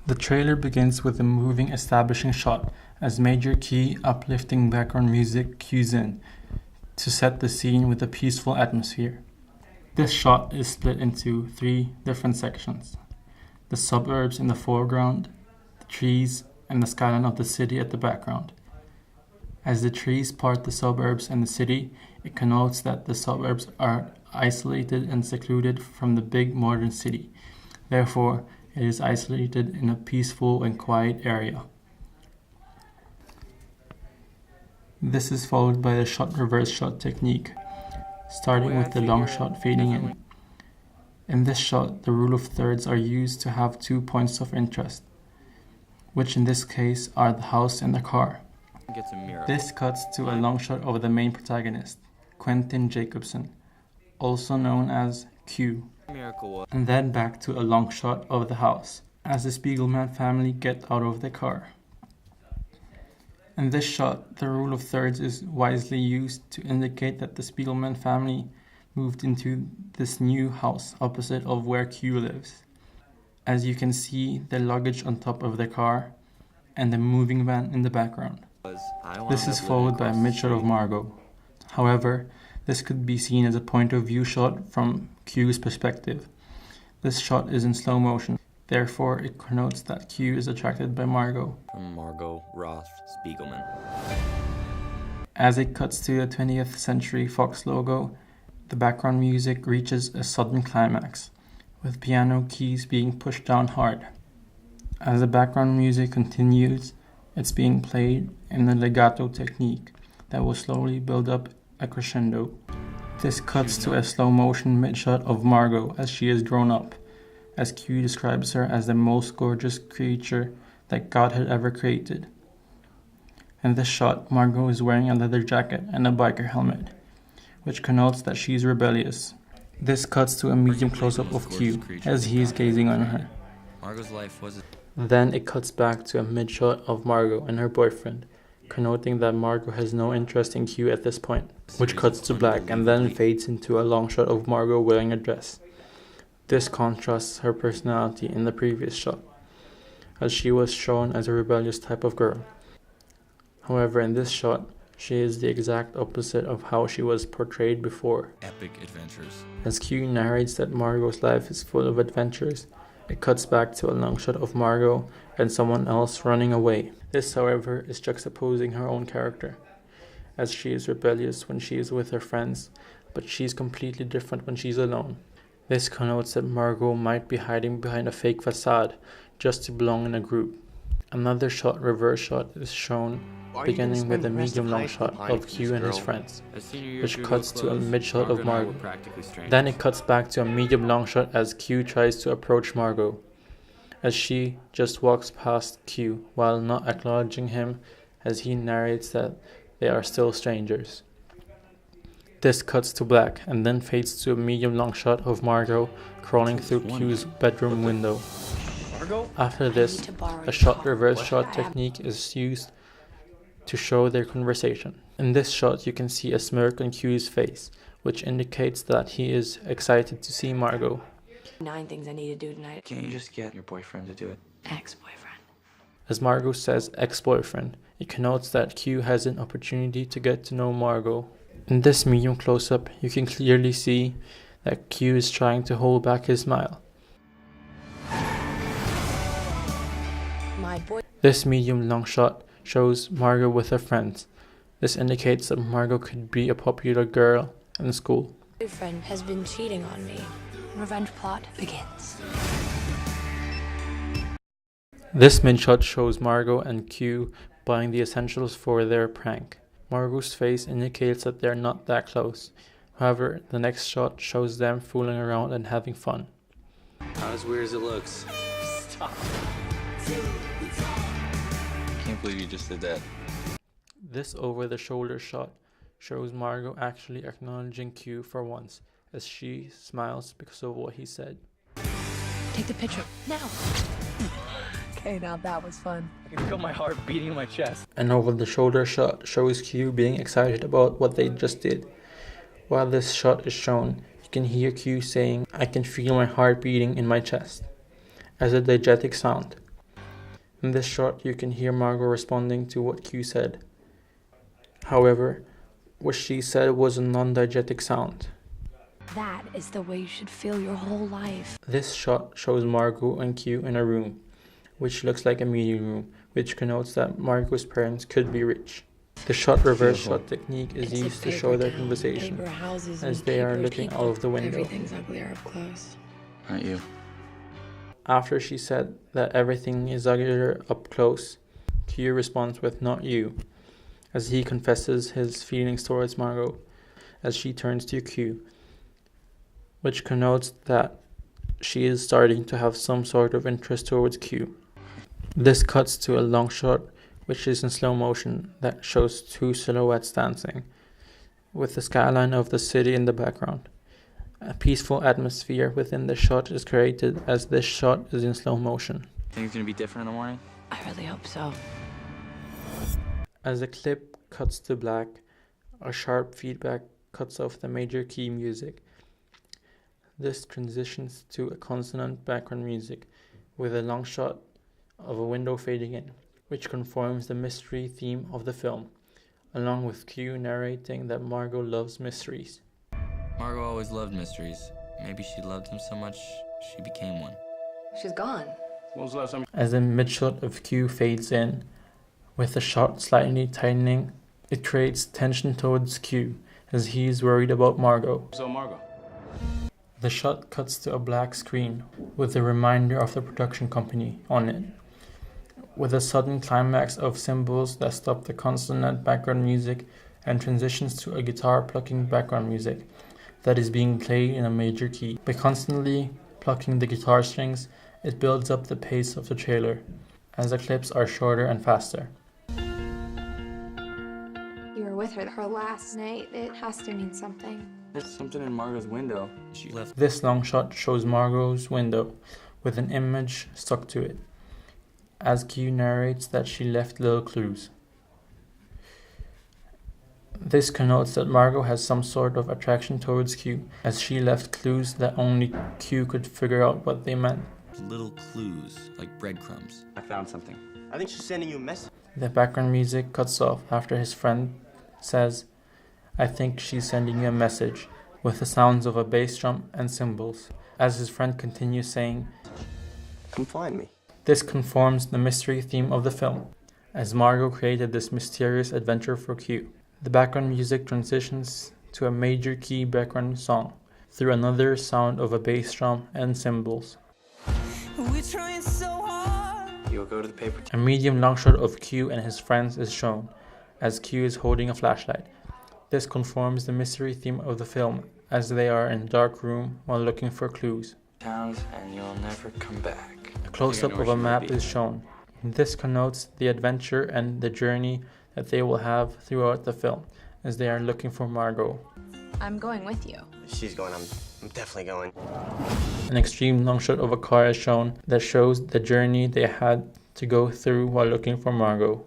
The trailer begins with a moving establishing shot as major key uplifting background music cues in to set the scene with a peaceful atmosphere. This shot is split into 3 different sections: the suburbs in the foreground, the trees, and the skyline of the city at the background. As the trees part the suburbs and the city, it connotes that the suburbs are isolated and secluded from the big modern city. Therefore, it is isolated in a peaceful and quiet area. This is followed by the shot reverse shot technique, starting with the long shot fading in. In this shot, the rule of thirds are used to have 2 points of interest, which in this case are the house and the car. This cuts to a long shot of the main protagonist, Quentin Jacobson, also known as Q, and then back to a long shot of the house, as the Spiegelman family get out of the car. In this shot, the rule of thirds is wisely used to indicate that the Spiegelman family moved into this new house opposite of where Q lives. As you can see the luggage on top of the car and the moving van in the background. This is followed by a mid-shot of Margot. However, this could be seen as a point of view shot from Q's perspective. This shot is in slow motion, therefore it connotes that Q is attracted by Margot. From Margot Roth Spiegelman. As it cuts to the 20th Century Fox logo, the background music reaches a sudden climax, with piano keys being pushed down hard. As the background music continues, it's being played in the legato technique that will slowly build up a crescendo. This cuts to a slow motion mid-shot of Margot as she has grown up, as Q describes her as the most gorgeous creature that God had ever created. In this shot, Margot is wearing a leather jacket and a biker helmet, which connotes that she is rebellious. This cuts to a medium close-up of Q as he is gazing on her. Margot's life was. Then it cuts back to a mid-shot of Margot and her boyfriend, connoting that Margot has no interest in Q at this point, which cuts to black and then fades into a long shot of Margot wearing a dress. This contrasts her personality in the previous shot, as she was shown as a rebellious type of girl. However, in this shot, she is the exact opposite of how she was portrayed before. Epic adventures. As Q narrates that Margot's life is full of adventures, it cuts back to a long shot of Margot and someone else running away. This, however, is juxtaposing her own character, as she is rebellious when she is with her friends, but she's completely different when she's alone. This connotes that Margot might be hiding behind a fake facade just to belong in a group. Another shot reverse shot is shown, beginning with a medium long shot of Q and his friends, which cuts to a mid shot of Margot. Then it cuts back to a medium long shot as Q tries to approach Margot, as she just walks past Q while not acknowledging him, as he narrates that they are still strangers. This cuts to black and then fades to a medium long shot of Margot crawling through Q's bedroom window. After this, a shot reverse shot technique is used to show their conversation. In this shot, you can see a smirk on Q's face, which indicates that he is excited to see Margot. 9 things I need to do tonight. Can't you just get your boyfriend to do it? Ex-boyfriend. As Margot says ex-boyfriend, it connotes that Q has an opportunity to get to know Margot. In this medium close-up, you can clearly see that Q is trying to hold back his smile. This medium long shot shows Margot with her friends. This indicates that Margot could be a popular girl in school. Boyfriend has been cheating on me. Revenge plot begins. This mid-shot shows Margot and Q buying the essentials for their prank. Margot's face indicates that they're not that close. However, the next shot shows them fooling around and having fun. Not as weird as it looks. Stop. I can't believe you just did that. This over-the-shoulder shot shows Margot actually acknowledging Q for once, as she smiles because of what he said. Take the picture, now! Okay, now that was fun. I can feel my heart beating in my chest. An over-the-shoulder shot shows Q being excited about what they just did. While this shot is shown, you can hear Q saying, "I can feel my heart beating in my chest," as a diegetic sound. In this shot, you can hear Margot responding to what Q said. However, what she said was a non-diegetic sound. That is the way you should feel your whole life. This shot shows Margot and Q in a room, which looks like a meeting room, which connotes that Margot's parents could be rich. The shot reverse shot technique is used to show their conversation, as they are looking out of the window. Everything's uglier up close. Not you. After she said that everything is uglier up close, Q responds with "not you," as he confesses his feelings towards Margot, as she turns to Q, which connotes that she is starting to have some sort of interest towards Q. This cuts to a long shot, which is in slow motion, that shows two silhouettes dancing, with the skyline of the city in the background. A peaceful atmosphere within the shot is created as this shot is in slow motion. Think it's gonna be different in the morning? I really hope so. As the clip cuts to black, a sharp feedback cuts off the major key music. This transitions to a consonant background music with a long shot of a window fading in, which conforms the mystery theme of the film, along with Q narrating that Margot loves mysteries. Margot always loved mysteries. Maybe she loved him so much, she became one. She's gone. When was the last time? As the mid-shot of Q fades in, with the shot slightly tightening, it creates tension towards Q, as he is worried about Margot. So Margot. The shot cuts to a black screen, with a reminder of the production company on it, with a sudden climax of cymbals that stop the consonant background music and transitions to a guitar plucking background music that is being played in a major key. By constantly plucking the guitar strings, it builds up the pace of the trailer, as the clips are shorter and faster. You were with her last night. It has to mean something. There's something in Margot's window. She left. This long shot shows Margot's window, with an image stuck to it, as Q narrates that she left little clues. This connotes that Margot has some sort of attraction towards Q, as she left clues that only Q could figure out what they meant. Little clues, like breadcrumbs. I found something. I think she's sending you a message. The background music cuts off after his friend says, "I think she's sending you a message," with the sounds of a bass drum and cymbals, as his friend continues saying, Come find me. this conforms the mystery theme of the film, as Margot created this mysterious adventure for Q. The background music transitions to a major key background song, through another sound of a bass drum and cymbals. We're trying so hard. You'll go to the paper. A medium long shot of Q and his friends is shown, as Q is holding a flashlight. This conforms the mystery theme of the film, as they are in a dark room while looking for clues. Towns and you'll never come back. A close-up of a map is shown. This connotes the adventure and the journey that they will have throughout the film, as they are looking for Margot. I'm going with you. She's going. I'm definitely going. An extreme long shot of a car is shown that shows the journey they had to go through while looking for Margot.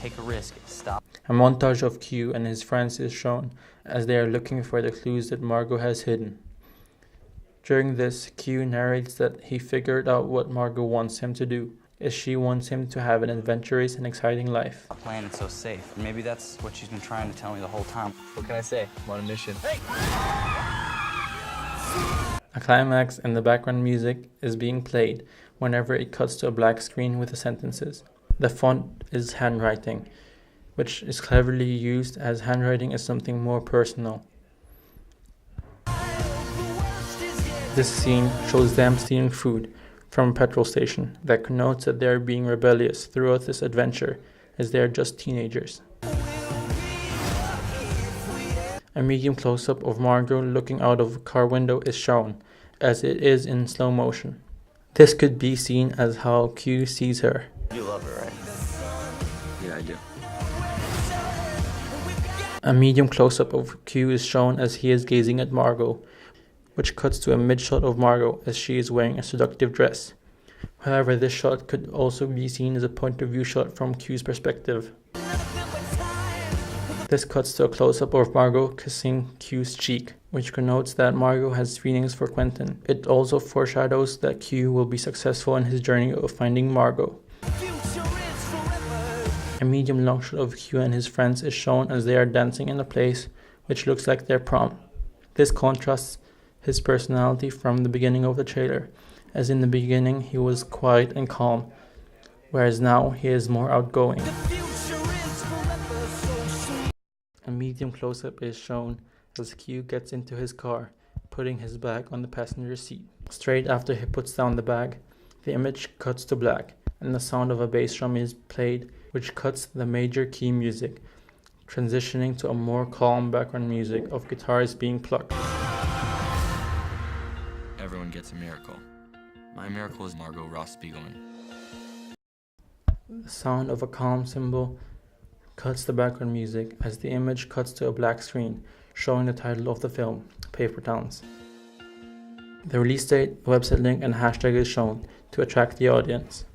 Take a risk. Stop. A montage of Q and his friends is shown, as they are looking for the clues that Margot has hidden. During this, Q narrates that he figured out what Margot wants him to do, as she wants him to have an adventurous and exciting life. A plan is so safe. Maybe that's what she's been trying to tell me the whole time. What can I say? I'm on a mission. Hey! A climax and the background music is being played whenever it cuts to a black screen with the sentences. The font is handwriting, which is cleverly used, as handwriting is something more personal. This scene shows them stealing food from a petrol station that connotes that they are being rebellious throughout this adventure, as they are just teenagers. A medium close-up of Margot looking out of a car window is shown, as it is in slow motion. This could be seen as how Q sees her. You love her, right? Yeah, I do. A medium close-up of Q is shown as he is gazing at Margot, which cuts to a mid-shot of Margot as she is wearing a seductive dress. However, this shot could also be seen as a point-of-view shot from Q's perspective. This cuts to a close-up of Margot kissing Q's cheek, which connotes that Margot has feelings for Quentin. It also foreshadows that Q will be successful in his journey of finding Margot. A medium long shot of Hugh and his friends is shown as they are dancing in a place which looks like their prom. This contrasts his personality from the beginning of the trailer, as in the beginning he was quiet and calm, whereas now he is more outgoing. A medium close-up is shown as Hugh gets into his car, putting his bag on the passenger seat. Straight after he puts down the bag, the image cuts to black, and the sound of a bass drum is played, which cuts the major key music, transitioning to a more calm background music of guitars being plucked. Everyone gets a miracle. My miracle is Margot Ross Spiegelman. The sound of a calm cymbal cuts the background music as the image cuts to a black screen, showing the title of the film, Paper Towns. The release date, website link, and hashtag is shown to attract the audience.